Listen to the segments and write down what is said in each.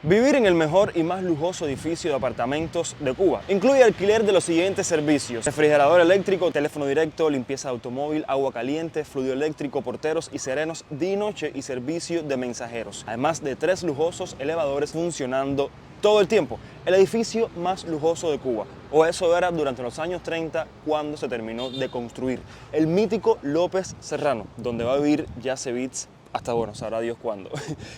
Vivir en el mejor y más lujoso edificio de apartamentos de Cuba incluye alquiler de los siguientes servicios: refrigerador eléctrico, teléfono directo, limpieza de automóvil, agua caliente, fluido eléctrico, porteros y serenos día y noche y servicio de mensajeros, además de 3 lujosos elevadores funcionando todo el tiempo. El edificio más lujoso de Cuba, o eso era durante los años 30 cuando se terminó de construir. El mítico López Serrano, donde va a vivir Yacevitz hasta, bueno, sabrá Dios cuándo.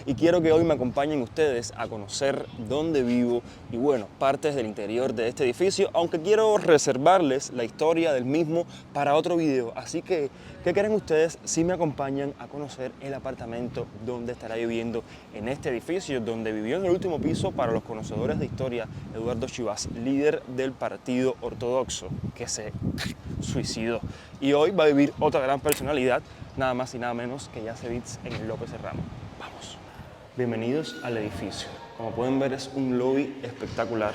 Y quiero que hoy me acompañen ustedes a conocer dónde vivo y, bueno, partes del interior de este edificio, aunque quiero reservarles la historia del mismo para otro video. Así que, ¿qué creen ustedes si me acompañan a conocer el apartamento donde estará viviendo en este edificio, donde vivió en el último piso, para los conocedores de historia, Eduardo Chivas, líder del Partido Ortodoxo, que se suicidó? Y hoy va a vivir otra gran personalidad, nada más y nada menos que Yacevitz en el López Serrano. Vamos. Bienvenidos al edificio. Como pueden ver, es un lobby espectacular.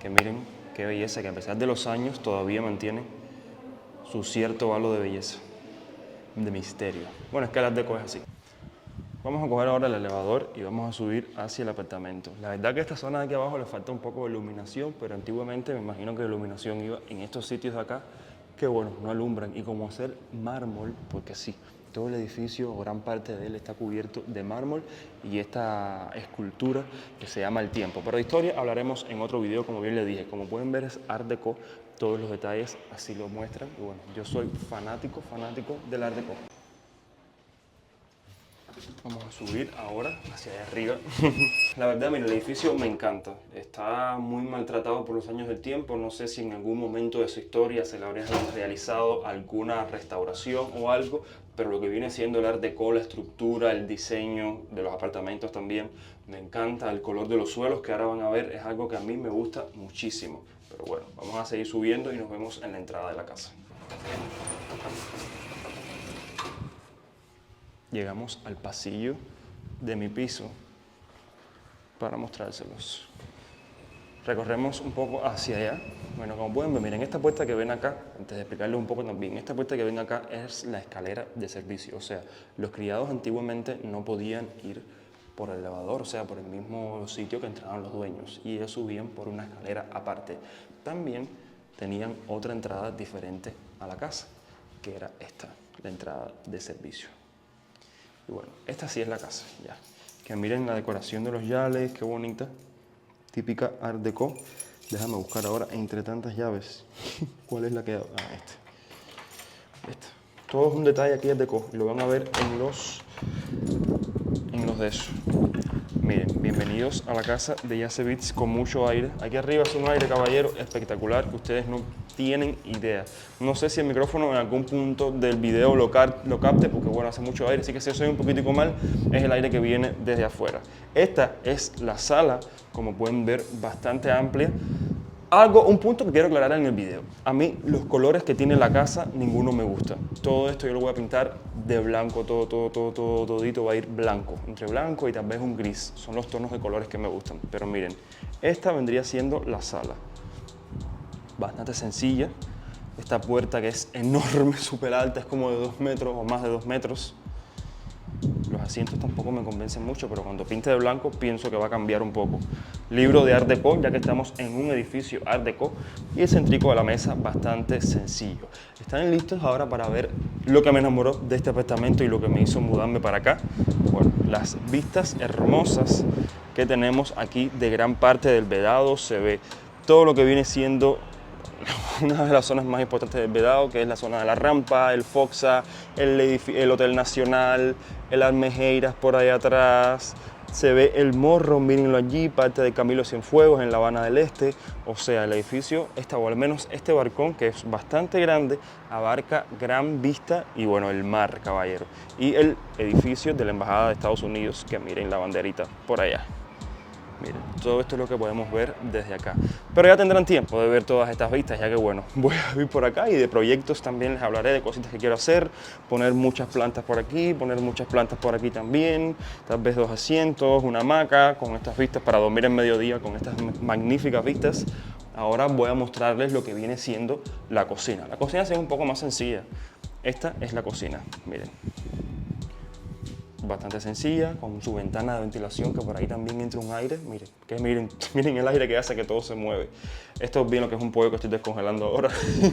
Que miren qué belleza, que a pesar de los años todavía mantiene su cierto halo de belleza, de misterio. Bueno, es que el Art Deco es así. Vamos a coger ahora el elevador y vamos a subir hacia el apartamento. La verdad que a esta zona de aquí abajo le falta un poco de iluminación, pero antiguamente me imagino que la iluminación iba en estos sitios de acá, que bueno, no alumbran, y como hacer mármol, porque sí, todo el edificio, o gran parte de él, está cubierto de mármol y esta escultura que se llama El Tiempo. Pero de historia hablaremos en otro video, como bien le dije. Como pueden ver, es Art Deco, todos los detalles así lo muestran, y bueno, yo soy fanático del Art Deco. Vamos a subir ahora hacia allá arriba. La verdad, mira, el edificio me encanta. Está muy maltratado por los años del tiempo. No sé si en algún momento de su historia se le habría realizado alguna restauración o algo, pero lo que viene siendo el Art Deco, la estructura, el diseño de los apartamentos también, me encanta. El color de los suelos que ahora van a ver es algo que a mí me gusta muchísimo. Pero bueno, vamos a seguir subiendo y nos vemos en la entrada de la casa. Llegamos al pasillo de mi piso para mostrárselos. Recorremos un poco hacia allá. Bueno, como pueden ver, miren, esta puerta que ven acá, antes de explicarles un poco también, esta puerta que ven acá es la escalera de servicio. O sea, los criados antiguamente no podían ir por el elevador, o sea, por el mismo sitio que entraban los dueños, y ellos subían por una escalera aparte. También tenían otra entrada diferente a la casa, que era esta, la entrada de servicio. Y bueno, esta sí es la casa, ya. Que miren la decoración de los yales, qué bonita. Típica Art Deco. Déjame buscar ahora entre tantas llaves. ¿Cuál es la que...? Ah, esta. Todo es un detalle aquí Art Deco. Lo van a ver en los de eso. Miren, bienvenidos a la casa de Yacevitz con mucho aire. Aquí arriba es un aire, caballero, espectacular, que ustedes no tienen idea. No sé si el micrófono en algún punto del video lo capte, porque bueno, hace mucho aire, así que si soy un poquitico mal, es el aire que viene desde afuera. Esta es la sala, como pueden ver, bastante amplia. Un punto que quiero aclarar en el video. A mí los colores que tiene la casa, ninguno me gusta. Todo esto yo lo voy a pintar de blanco, todito va a ir blanco. Entre blanco y tal vez un gris. Son los tonos de colores que me gustan. Pero miren, esta vendría siendo la sala. Bastante sencilla. Esta puerta que es enorme, súper alta, es como de 2 metros o más de 2 metros. Los asientos tampoco me convencen mucho, pero cuando pinte de blanco pienso que va a cambiar un poco. Libro de Art Deco, ya que estamos en un edificio Art Deco, y el céntrico de la mesa bastante sencillo. ¿Están listos ahora para ver lo que me enamoró de este apartamento y lo que me hizo mudarme para acá? Bueno, las vistas hermosas que tenemos aquí de gran parte del Vedado. Se ve todo lo que viene siendo una de las zonas más importantes del Vedado, que es la zona de la Rampa, el Foxa, el Hotel Nacional, el Almejeiras por ahí atrás. Se ve el Morro, mírenlo allí, parte de Camilo Cienfuegos en La Habana del Este. O sea, el edificio, o al menos este balcón, que es bastante grande, abarca gran vista y bueno, el mar, caballero. Y el edificio de la Embajada de Estados Unidos, que miren la banderita por allá. Miren, todo esto es lo que podemos ver desde acá. Pero ya tendrán tiempo de ver todas estas vistas, ya que bueno, voy a ir por acá, y de proyectos también les hablaré de cositas que quiero hacer. Poner muchas plantas por aquí, poner muchas plantas por aquí también. Tal vez 2 asientos, una hamaca con estas vistas para dormir en mediodía con estas magníficas vistas. Ahora voy a mostrarles lo que viene siendo la cocina. La cocina es un poco más sencilla. Esta es la cocina, miren. bastante sencilla, con su ventana de ventilación, que por ahí también entra un aire. Miren, miren el aire que hace que todo se mueve. Esto es bien lo que es un pollo que estoy descongelando ahora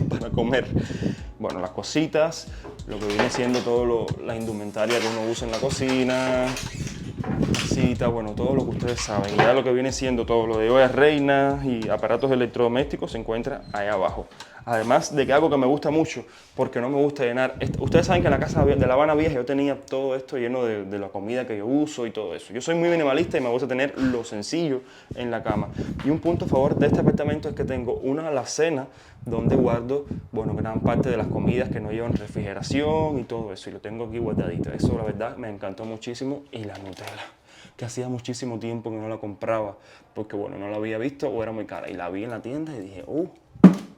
para comer. Bueno, las cositas, lo que viene siendo todo la indumentaria que uno usa en la cocina, cita, bueno, todo lo que ustedes saben. Ya lo que viene siendo todo lo de ollas reinas y aparatos electrodomésticos se encuentra ahí abajo. Además de que algo que me gusta mucho, porque no me gusta llenar. Ustedes saben que en la casa de La Habana Vieja yo tenía todo esto lleno de la comida que yo uso y todo eso. Yo soy muy minimalista y me gusta tener lo sencillo en la cama. Y un punto a favor de este apartamento es que tengo una alacena donde guardo, bueno, gran parte de las comidas que no llevan refrigeración y todo eso. Y lo tengo aquí guardadito. Eso, la verdad, me encantó muchísimo. Y la Nutella, que hacía muchísimo tiempo que no la compraba, porque, bueno, no la había visto o era muy cara. Y la vi en la tienda y dije,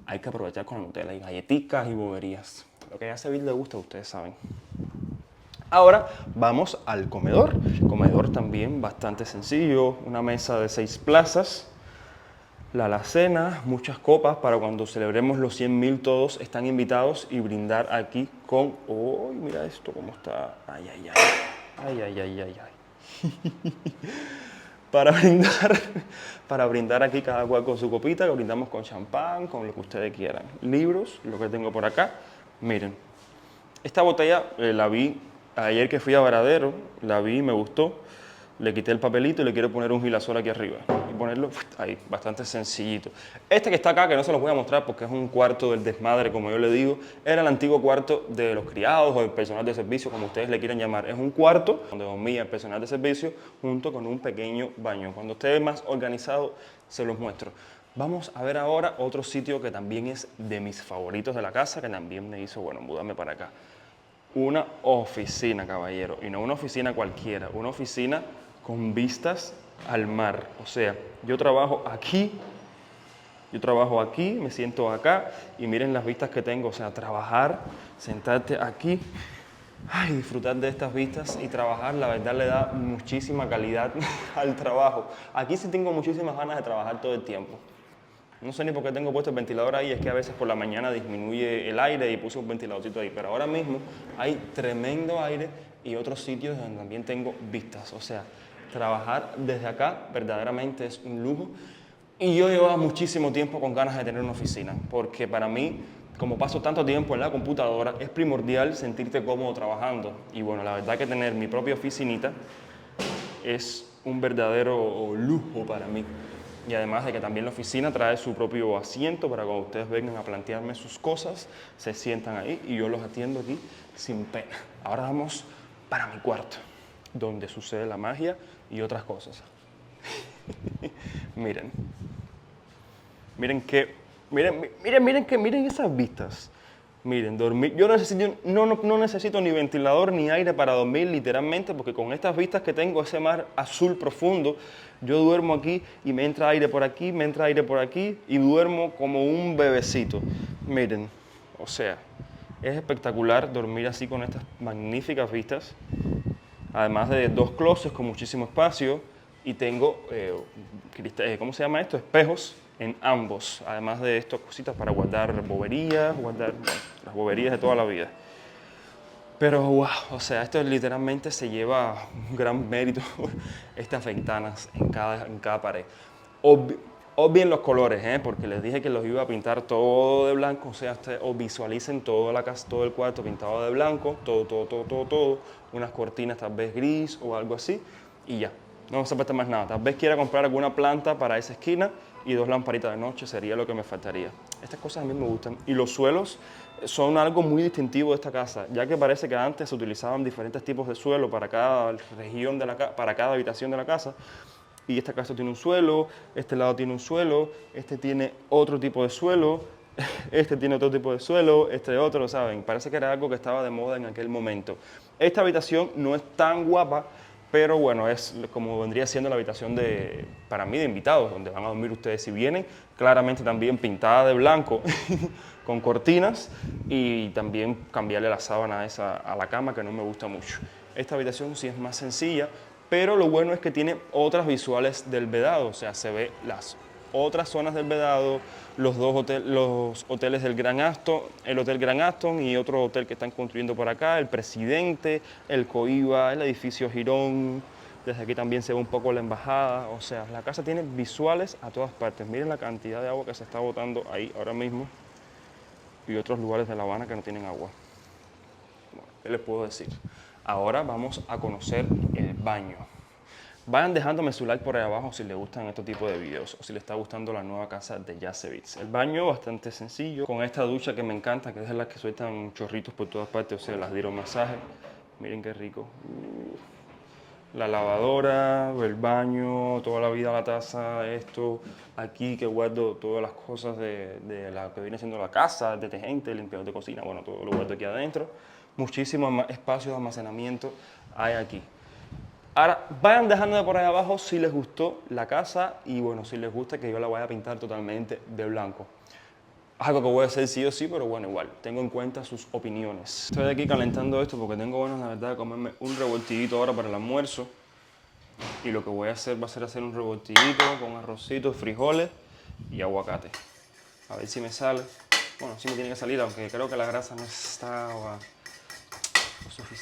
hay que aprovechar con la Nutella y galletitas y boberías. Lo que a Seville le gusta, ustedes saben. Ahora vamos al comedor. El comedor también bastante sencillo. Una mesa de 6 plazas. La alacena, muchas copas para cuando celebremos los 100.000 todos están invitados y brindar aquí con... ¡Oh, mira esto cómo está! ¡Ay, ay, ay! ¡Ay, ay, ay, ay, ay! Para brindar aquí cada cual con su copita, que brindamos con champán, con lo que ustedes quieran. Libros, lo que tengo por acá. Miren, esta botella la vi ayer que fui a Varadero, la vi, me gustó. Le quité el papelito y le quiero poner un girasol aquí arriba. Y ponerlo ahí, bastante sencillito. Este que está acá, que no se los voy a mostrar porque es un cuarto del desmadre, como yo le digo, era el antiguo cuarto de los criados o del personal de servicio, como ustedes le quieran llamar. Es un cuarto donde dormía el personal de servicio junto con un pequeño baño. Cuando esté más organizado, se los muestro. Vamos a ver ahora otro sitio que también es de mis favoritos de la casa, que también me hizo, bueno, mudarme para acá. Una oficina, caballero, y no una oficina cualquiera, una oficina con vistas al mar. O sea, yo trabajo aquí, me siento acá y miren las vistas que tengo. O sea, trabajar, sentarte aquí, ay, disfrutar de estas vistas y trabajar, la verdad le da muchísima calidad al trabajo. Aquí sí tengo muchísimas ganas de trabajar todo el tiempo. No sé ni por qué tengo puesto el ventilador ahí, es que a veces por la mañana disminuye el aire y puse un ventiladorcito ahí. Pero ahora mismo hay tremendo aire y otros sitios donde también tengo vistas. O sea, trabajar desde acá verdaderamente es un lujo. Y yo llevaba muchísimo tiempo con ganas de tener una oficina, porque para mí, como paso tanto tiempo en la computadora, es primordial sentirte cómodo trabajando. Y bueno, la verdad que tener mi propia oficinita es un verdadero lujo para mí. Y además de que también la oficina trae su propio asiento para cuando ustedes vengan a plantearme sus cosas, se sientan ahí y yo los atiendo aquí sin pena. Ahora vamos para mi cuarto, donde sucede la magia y otras cosas. Miren esas vistas. Miren, dormir. Yo no necesito ni ventilador ni aire para dormir, literalmente, porque con estas vistas que tengo, ese mar azul profundo, yo duermo aquí y me entra aire por aquí, me entra aire por aquí y duermo como un bebecito. Miren, o sea, es espectacular dormir así con estas magníficas vistas. Además de 2 closets con muchísimo espacio y tengo, ¿cómo se llama esto? Espejos en ambos. Además de esto, cositas para guardar boberías, las boberías de toda la vida. Pero wow, o sea, esto literalmente se lleva un gran mérito, estas ventanas en cada pared. Obvien los colores, porque les dije que los iba a pintar todo de blanco, o sea, ustedes visualicen toda la casa, todo el cuarto pintado de blanco, todo, unas cortinas tal vez gris o algo así, y ya, no se falta más nada. Tal vez quiera comprar alguna planta para esa esquina y 2 lamparitas de noche, sería lo que me faltaría. Estas cosas a mí me gustan, y los suelos son algo muy distintivo de esta casa, ya que parece que antes se utilizaban diferentes tipos de suelo para cada región para cada habitación de la casa. Y esta casa tiene un suelo, este lado tiene un suelo, este tiene otro tipo de suelo, este tiene otro tipo de suelo, este otro, ¿saben? Parece que era algo que estaba de moda en aquel momento. Esta habitación no es tan guapa, pero bueno, es como vendría siendo la habitación para mí de invitados, donde van a dormir ustedes si vienen, claramente también pintada de blanco, con cortinas, y también cambiarle la sábana esa a la cama, que no me gusta mucho. Esta habitación sí es más sencilla, pero lo bueno es que tiene otras visuales del vedado, o sea, se ve las otras zonas del Vedado, los hoteles del Gran Aston, el Hotel Gran Aston y otro hotel que están construyendo por acá, el Presidente, el Coiba, el edificio Girón. Desde aquí también se ve un poco la embajada. O sea, la casa tiene visuales a todas partes. Miren la cantidad de agua que se está botando ahí ahora mismo y otros lugares de La Habana que no tienen agua. Bueno, ¿qué les puedo decir? Ahora vamos a conocer el baño. Vayan dejándome su like por ahí abajo si les gustan este tipo de videos o si les está gustando la nueva casa de Yasevitz. El baño bastante sencillo, con esta ducha que me encanta, que es de las que sueltan chorritos por todas partes, o sea, las dieron masaje. Miren qué rico. La lavadora, el baño, toda la vida la taza, esto, aquí que guardo todas las cosas de la que viene siendo la casa, el detergente, el limpiador de cocina, bueno, todo lo guardo aquí adentro. Muchísimo espacio de almacenamiento hay aquí. Ahora, vayan dejándome por ahí abajo si les gustó la casa y bueno, si les gusta que yo la vaya a pintar totalmente de blanco. Algo que voy a hacer sí o sí, pero bueno, igual, tengo en cuenta sus opiniones. Estoy aquí calentando esto porque tengo ganas, la verdad, de comerme un revoltidito ahora para el almuerzo. Y lo que voy a hacer va a ser hacer un revoltidito con arrocito, frijoles y aguacate. A ver si me sale. Bueno, sí me tiene que salir, aunque creo que la grasa no estaba...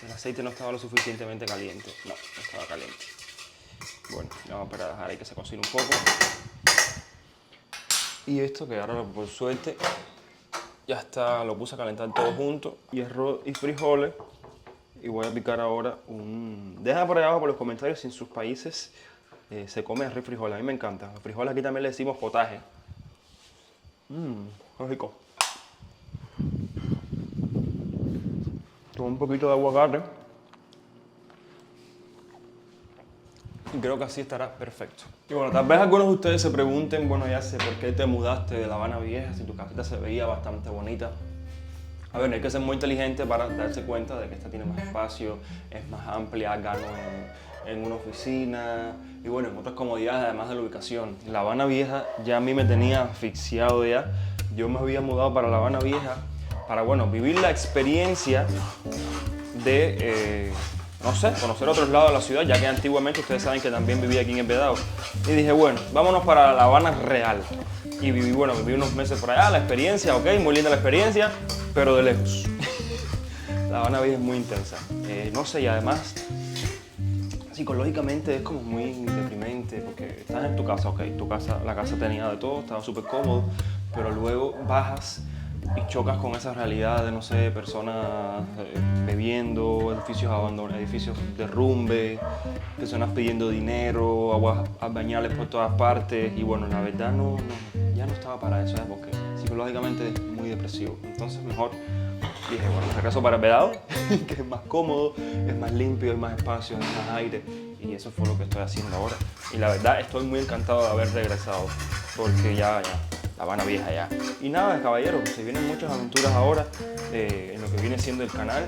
el aceite no estaba lo suficientemente caliente. No estaba caliente. Bueno, vamos a esperar a dejar ahí que se cocine un poco. Y esto que ahora por suerte ya está, lo puse a calentar todo junto. Y arroz y frijoles. Y voy a picar ahora un... Deja por ahí abajo por los comentarios si en sus países se come arroz y frijoles. A mí me encanta. Los frijoles aquí también le decimos potaje. Qué rico. Con un poquito de aguacate. Y creo que así estará perfecto. Y bueno, tal vez algunos de ustedes se pregunten, bueno, ya sé por qué te mudaste de La Habana Vieja si tu casita se veía bastante bonita. A ver, hay que ser muy inteligente para darse cuenta de que esta tiene más espacio, es más amplia, gano en una oficina y bueno, en otras comodidades además de la ubicación. La Habana Vieja ya a mí me tenía asfixiado ya. Yo me había mudado para La Habana Vieja para, bueno, vivir la experiencia de, no sé, conocer otros lados de la ciudad, ya que antiguamente ustedes saben que también vivía aquí en el Vedado. Y dije, bueno, vámonos para La Habana real. Y viví unos meses por allá, la experiencia, ok, muy linda la experiencia, pero de lejos. La Habana Vieja es muy intensa. No sé, y además, psicológicamente es como muy deprimente, porque estás en tu casa, ok, la casa tenía de todo, estaba súper cómodo, pero luego bajas y chocas con esa realidad de, no sé, personas bebiendo, edificios abandonados, edificios derrumbe, personas pidiendo dinero, aguas bañales por todas partes, y bueno, la verdad ya no estaba para eso, porque psicológicamente es muy depresivo. Entonces mejor dije, bueno, regreso para el Vedado, que es más cómodo, es más limpio, hay más espacio, hay más aire, y eso fue lo que estoy haciendo ahora. Y la verdad estoy muy encantado de haber regresado, porque ya La Habana Vieja ya. Y nada, caballeros, se vienen muchas aventuras ahora en lo que viene siendo el canal.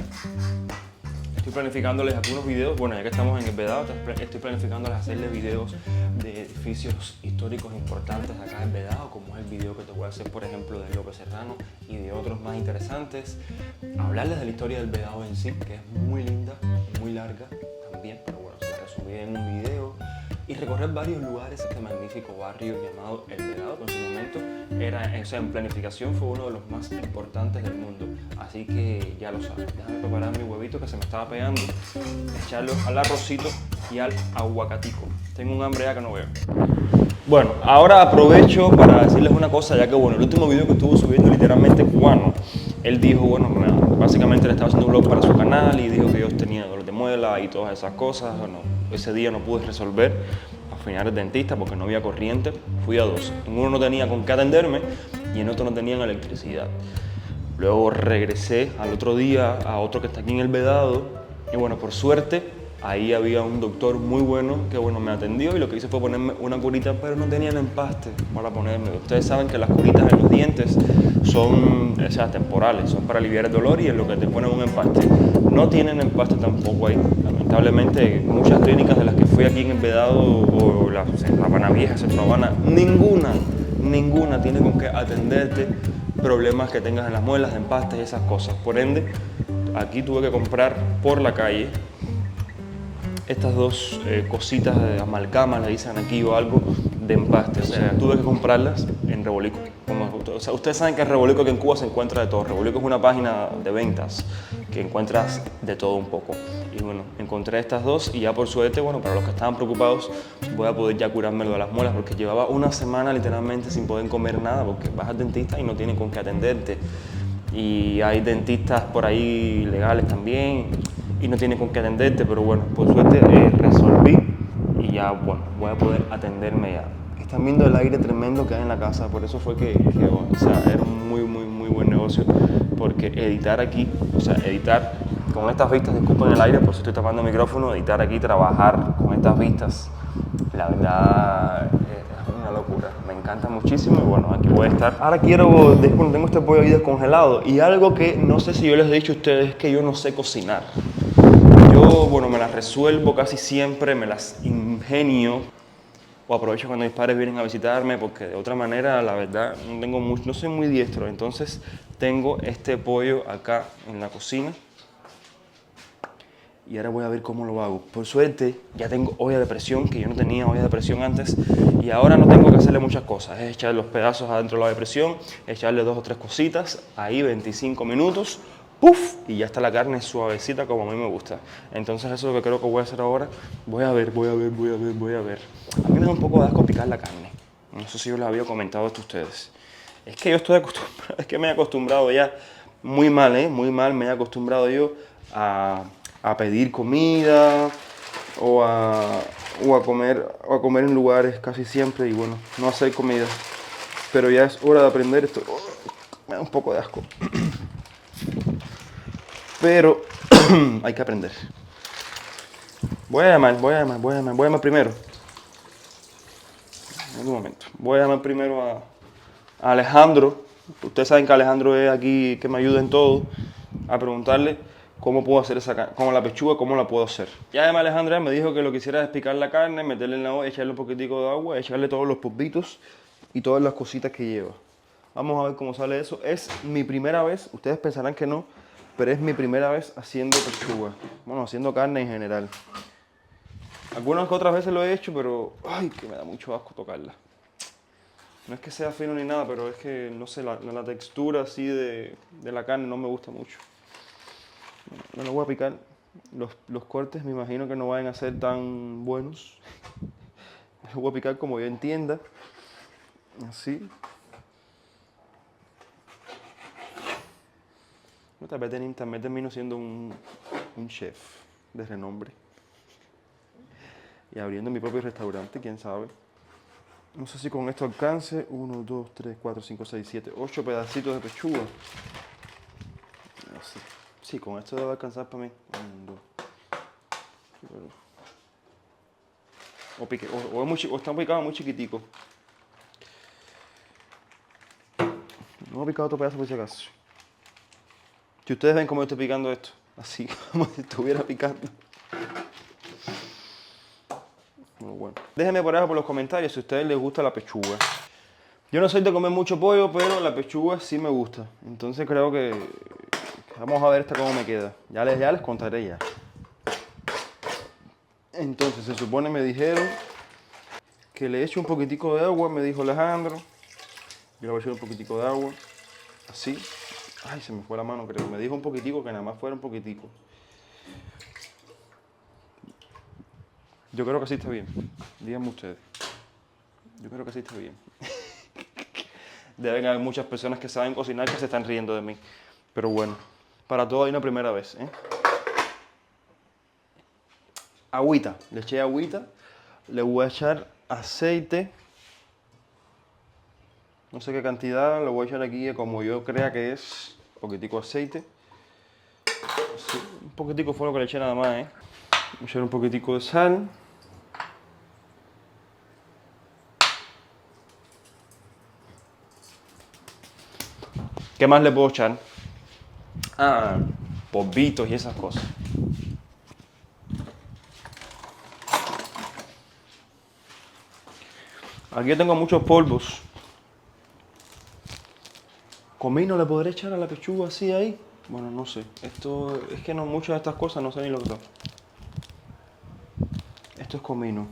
Estoy planificándoles algunos videos, bueno, ya que estamos en el Vedado, estoy planificándoles hacerles videos de edificios históricos importantes acá en Vedado, como es el video que te voy a hacer, por ejemplo, de López Serrano y de otros más interesantes. Hablarles de la historia del Vedado en sí, que es muy linda, muy larga también, pero bueno, se la resumí en un video. Y recorrer varios lugares de este magnífico barrio llamado El Vedado, que en su momento en planificación fue uno de los más importantes del mundo. Así que ya lo saben, déjame preparar mi huevito que se me estaba pegando, echarlo al arrocito y al aguacatico. Tengo un hambre ya que no veo. Bueno, ahora aprovecho para decirles una cosa, ya que bueno, el último video que estuvo subiendo literalmente cubano, él dijo, bueno, básicamente le estaba haciendo un vlog para su canal y dijo que yo tenía dolor de muela y todas esas cosas. Bueno, ese día no pude resolver afinar el dentista porque no había corriente, fui a dos. En uno no tenía con qué atenderme y en otro no tenían electricidad. Luego regresé al otro día a otro que está aquí en el Vedado y bueno, por suerte ahí había un doctor muy bueno que bueno, me atendió y lo que hice fue ponerme una curita, pero no tenían empaste para ponerme. Ustedes saben que las curitas en los dientes son temporales, son para aliviar el dolor y en lo que te ponen un empaste. No tienen empaste tampoco ahí. Lamentablemente, muchas clínicas de las que fui aquí en el Vedado o La Habana Vieja, Centro Habana, ninguna tiene con qué atenderte problemas que tengas en las muelas, de empastes y esas cosas. Por ende, aquí tuve que comprar por la calle estas dos cositas de amalgama, le dicen aquí o algo, de empaste. O sea, tuve que comprarlas en Rebolico. O sea, ustedes saben que en Rebolico, que en Cuba se encuentra de todo. Rebolico es una página de ventas que encuentras de todo un poco. Y bueno, encontré estas dos y ya por suerte, bueno, para los que estaban preocupados, voy a poder ya curarme lo de las muelas, porque llevaba una semana literalmente sin poder comer nada, porque vas al dentista y no tienen con qué atenderte. Y hay dentistas por ahí legales también y no tienen con qué atenderte, pero bueno, por suerte resolví y ya, bueno, voy a poder atenderme ya. Están viendo el aire tremendo que hay en la casa, por eso fue que o sea, era un muy buen negocio, porque editar aquí, o sea, editar con estas vistas, disculpen el aire, por si estoy tapando el micrófono, editar aquí, trabajar con estas vistas, la verdad es una locura, me encanta muchísimo y bueno, aquí voy a estar. Ahora quiero, tengo este pollo ahí descongelado y algo que no sé si yo les he dicho a ustedes es que yo no sé cocinar. Yo, bueno, me las resuelvo casi siempre, me las ingenio o aprovecho cuando mis padres vienen a visitarme porque de otra manera, la verdad, no soy muy diestro. Entonces tengo este pollo acá en la cocina y ahora voy a ver cómo lo hago. Por suerte ya tengo olla de presión, que yo no tenía olla de presión antes, y ahora no tengo que hacerle muchas cosas. Es echar los pedazos adentro de la olla de presión, echarle 2 o 3 cositas, ahí 25 minutos, ¡puf! Y ya está la carne suavecita como a mí me gusta. Entonces eso es lo que creo que voy a hacer ahora. Voy a ver. A mí me da un poco de asco picar la carne. No sé si yo les había comentado esto a ustedes. Es que yo estoy acostumbrado, es que me he acostumbrado ya muy mal, muy mal me he acostumbrado yo a pedir comida o a comer en lugares casi siempre y bueno, no hacer comida. Pero ya es hora de aprender esto. Me da un poco de asco. Pero hay que aprender. Voy a llamar primero. En un momento. Voy a llamar primero a Alejandro. Ustedes saben que Alejandro es aquí que me ayuda en todo. A preguntarle cómo puedo hacer esa carne, como la pechuga, cómo la puedo hacer. Ya además Alejandra me dijo que lo que hiciera es picar la carne, meterle en la olla, echarle un poquitico de agua, echarle todos los polvitos y todas las cositas que lleva. Vamos a ver cómo sale eso. Es mi primera vez, ustedes pensarán que no, pero es mi primera vez haciendo pechuga. Bueno, haciendo carne en general. Algunas otras veces lo he hecho, pero ay, que me da mucho asco tocarla. No es que sea fino ni nada, pero es que, no sé, la textura así de la carne no me gusta mucho. No lo voy a picar. Los cortes me imagino que no vayan a ser tan buenos. Lo voy a picar como yo entienda. Así. Tal vez también termino siendo un chef de renombre. Y abriendo mi propio restaurante, quién sabe. No sé si con esto alcance. 1, 2, 3, 4, 5, 6, 7, 8 pedacitos de pechuga. No sé. Sí, con esto debe alcanzar para mí. 1, 2. O están picados muy chiquiticos. No he picado otro pedazo por si acaso. Si ustedes ven cómo yo estoy picando esto, así como si estuviera picando. Bueno. Déjenme por abajo por los comentarios si a ustedes les gusta la pechuga. Yo no soy de comer mucho pollo, pero la pechuga sí me gusta. Entonces creo que vamos a ver esta cómo me queda. Ya les contaré ya. Entonces se supone me dijeron que le eche un poquitico de agua, me dijo Alejandro. Yo le voy a echar un poquitico de agua. Así. Ay, se me fue la mano, creo. Me dijo un poquitico, que nada más fuera un poquitico. Yo creo que así está bien. Díganme ustedes. Yo creo que así está bien. Deben haber muchas personas que saben cocinar que se están riendo de mí. Pero bueno, para todo hay una primera vez, ¿eh? Agüita. Le eché agüita. Le voy a echar aceite. No sé qué cantidad. Lo voy a echar aquí como yo crea que es. Un poquitico de aceite. Sí, un poquitico fue lo que le eché nada más, ¿eh? Voy a echar un poquitico de sal. ¿Qué más le puedo echar? Ah, polvitos y esas cosas. Aquí yo tengo muchos polvos. ¿Comino le podré echar a la pechuga así ahí? Bueno, no sé. Esto es que no, muchas de estas cosas no sé ni lo que son. Esto es comino.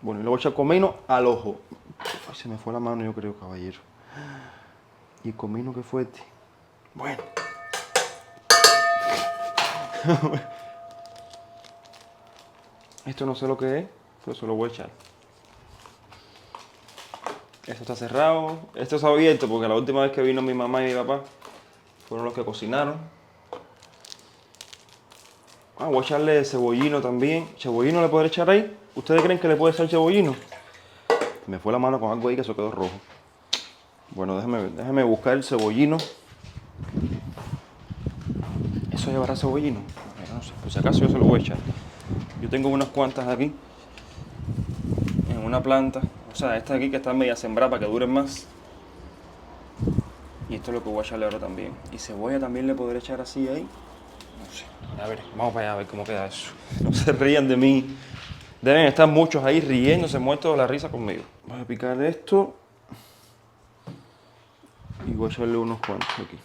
Bueno, y le voy a echar comino al ojo. Ay, se me fue la mano, yo creo, caballero. Y comino, qué fuerte. Bueno. Esto no sé lo que es, pero se lo voy a echar. Esto está cerrado. Esto está abierto porque la última vez que vino mi mamá y mi papá fueron los que cocinaron. Ah, voy a echarle cebollino también. ¿Cebollino le puedo echar ahí? ¿Ustedes creen que le puede echar cebollino? Me fue la mano con algo ahí que eso quedó rojo. Bueno, déjeme buscar el cebollino. ¿Eso llevará cebollino? No sé, por si acaso yo se lo voy a echar. Yo tengo unas cuantas aquí. En una planta. O sea, esta aquí que está media sembrada para que duren más. Y esto es lo que voy a echarle ahora también. Y cebolla también le podré echar así ahí. No sé. A ver, vamos para allá a ver cómo queda eso. No se rían de mí. Deben estar muchos ahí riéndose, muertos de la risa conmigo. Voy a picar esto. Y voy a echarle unos cuantos aquí.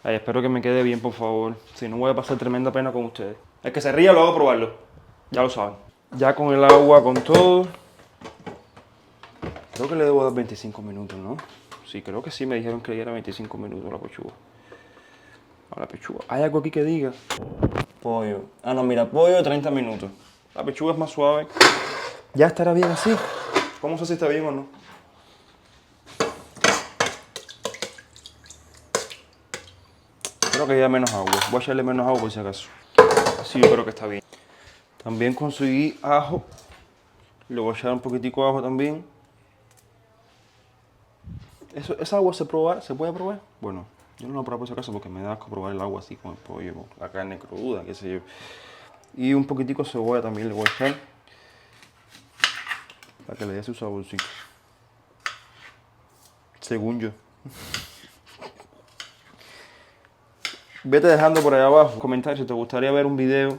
Ay, espero que me quede bien, por favor. Si no, voy a pasar tremenda pena con ustedes. El que se ría lo hago probarlo. Ya lo saben. Ya con el agua, con todo. Creo que le debo dar 25 minutos, ¿no? Sí, creo que sí. Me dijeron que le diera 25 minutos a la pechuga. A la pechuga. ¿Hay algo aquí que diga? Pollo. Ah, no, mira, pollo 30 minutos. La pechuga es más suave. Ya estará bien así. ¿Cómo sé si está bien o no? Creo que ya menos agua. Voy a echarle menos agua por si acaso. Así yo creo que está bien. También conseguí ajo. Le voy a echar un poquitico de ajo también. ¿Esa agua se puede probar? Bueno, yo no lo probo por si acaso porque me da asco probar el agua así con el pollo, con la carne cruda, qué sé yo. Y un poquitico de cebolla también le voy a echar. Para que le dé su saborcito. Según yo. Vete dejando por ahí abajo comentarios si te gustaría ver un video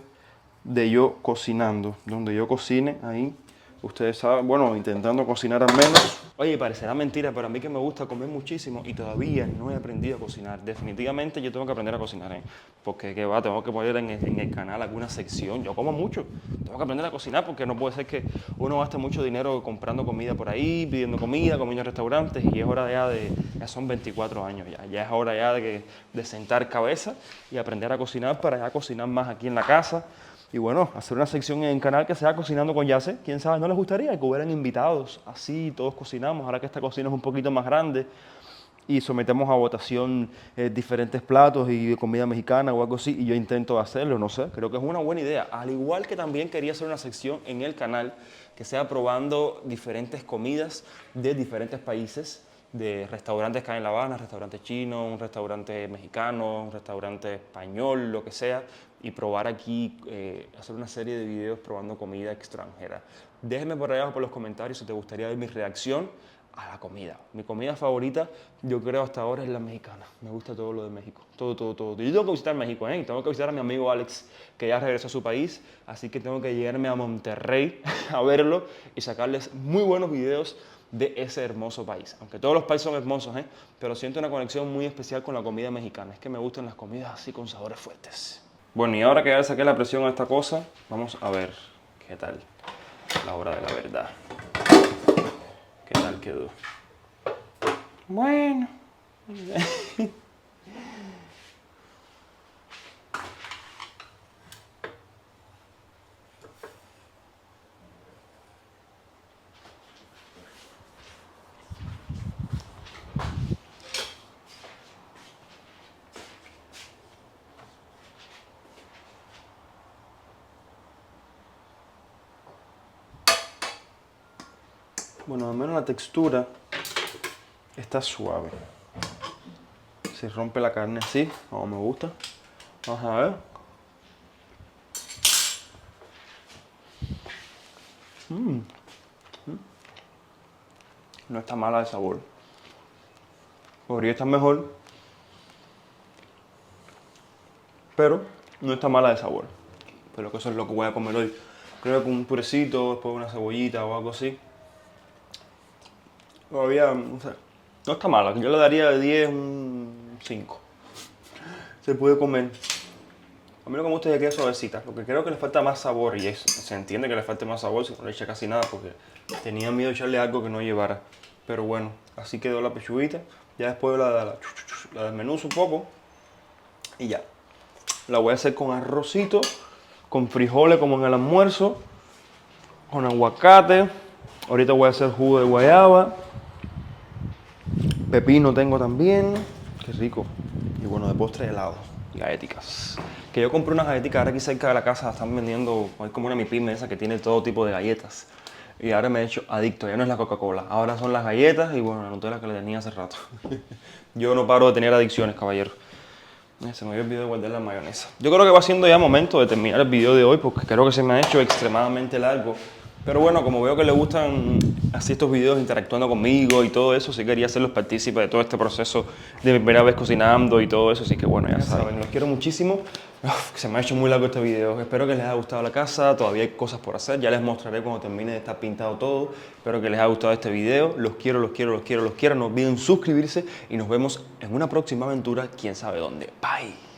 de yo cocinando, donde yo cocine ahí, ustedes saben, bueno, intentando cocinar al menos. Oye, parecerá mentira, pero a mí que me gusta comer muchísimo y todavía no he aprendido a cocinar. Definitivamente yo tengo que aprender a cocinar, porque ¿qué va? Tengo que poner en el canal alguna sección. Yo como mucho, tengo que aprender a cocinar porque no puede ser que uno gaste mucho dinero comprando comida por ahí, pidiendo comida, comiendo en restaurantes, y es hora ya son 24 años ya es hora ya de sentar cabeza y aprender a cocinar para ya cocinar más aquí en la casa. Y bueno, hacer una sección en el canal que sea cocinando con Yase. Quién sabe, no les gustaría que hubieran invitados así, todos cocinamos. Ahora que esta cocina es un poquito más grande y sometemos a votación diferentes platos y comida mexicana o algo así, y yo intento hacerlo, no sé, creo que es una buena idea. Al igual que también quería hacer una sección en el canal que sea probando diferentes comidas de diferentes países, de restaurantes que hay en La Habana, restaurante chino, un restaurante mexicano, un restaurante español, lo que sea, y probar aquí, hacer una serie de videos probando comida extranjera. Déjenme por ahí abajo por los comentarios si te gustaría ver mi reacción a la comida. Mi comida favorita, yo creo hasta ahora, es la mexicana. Me gusta todo lo de México, todo, todo, todo. Yo tengo que visitar México, tengo que visitar a mi amigo Alex, que ya regresó a su país, así que tengo que llegarme a Monterrey a verlo y sacarles muy buenos videos de ese hermoso país. Aunque todos los países son hermosos, pero siento una conexión muy especial con la comida mexicana. Es que me gustan las comidas así con sabores fuertes. Bueno, y ahora que ya saqué la presión a esta cosa, vamos a ver qué tal la hora de la verdad. ¿Qué tal quedó? Bueno. Bueno, al menos la textura está suave. Se rompe la carne así, como me gusta. Vamos a ver. No está mala de sabor. Podría estar mejor, pero no está mala de sabor. Pero que eso es lo que voy a comer hoy. Creo que un purecito, después una cebollita o algo así. Todavía, no sé, no está mala. Yo le daría de 10 un 5. Se puede comer. A mí lo que me gusta es que quede suavecita, porque creo que le falta más sabor y se entiende que le falte más sabor si no le eché casi nada porque tenía miedo de echarle algo que no llevara. Pero bueno, así quedó la pechuguita. Ya después la desmenuzo un poco y ya. La voy a hacer con arrocito, con frijoles como en el almuerzo, con aguacate. Ahorita voy a hacer jugo de guayaba. Pepino tengo también. Qué rico. Y bueno, de postre helado y galleticas. Que yo compré unas galleticas ahora aquí cerca de la casa, están vendiendo, hay como una mi pyme esa que tiene todo tipo de galletas. Y ahora me he hecho adicto, ya no es la Coca-Cola, ahora son las galletas y bueno, la Nutella que le tenía hace rato. Yo no paro de tener adicciones, caballero. Se me había olvidado de guardar la mayonesa. Yo creo que va siendo ya momento de terminar el video de hoy porque creo que se me ha hecho extremadamente largo. Pero bueno, como veo que le gustan así estos videos interactuando conmigo y todo eso, sí quería hacerlos partícipes de todo este proceso de mi primera vez cocinando y todo eso. Así que bueno, ya saben, los quiero muchísimo. Se me ha hecho muy largo este video. Espero que les haya gustado la casa. Todavía hay cosas por hacer. Ya les mostraré cuando termine de estar pintado todo. Espero que les haya gustado este video. Los quiero, los quiero, los quiero, los quiero. No olviden suscribirse y nos vemos en una próxima aventura. Quién sabe dónde. Bye.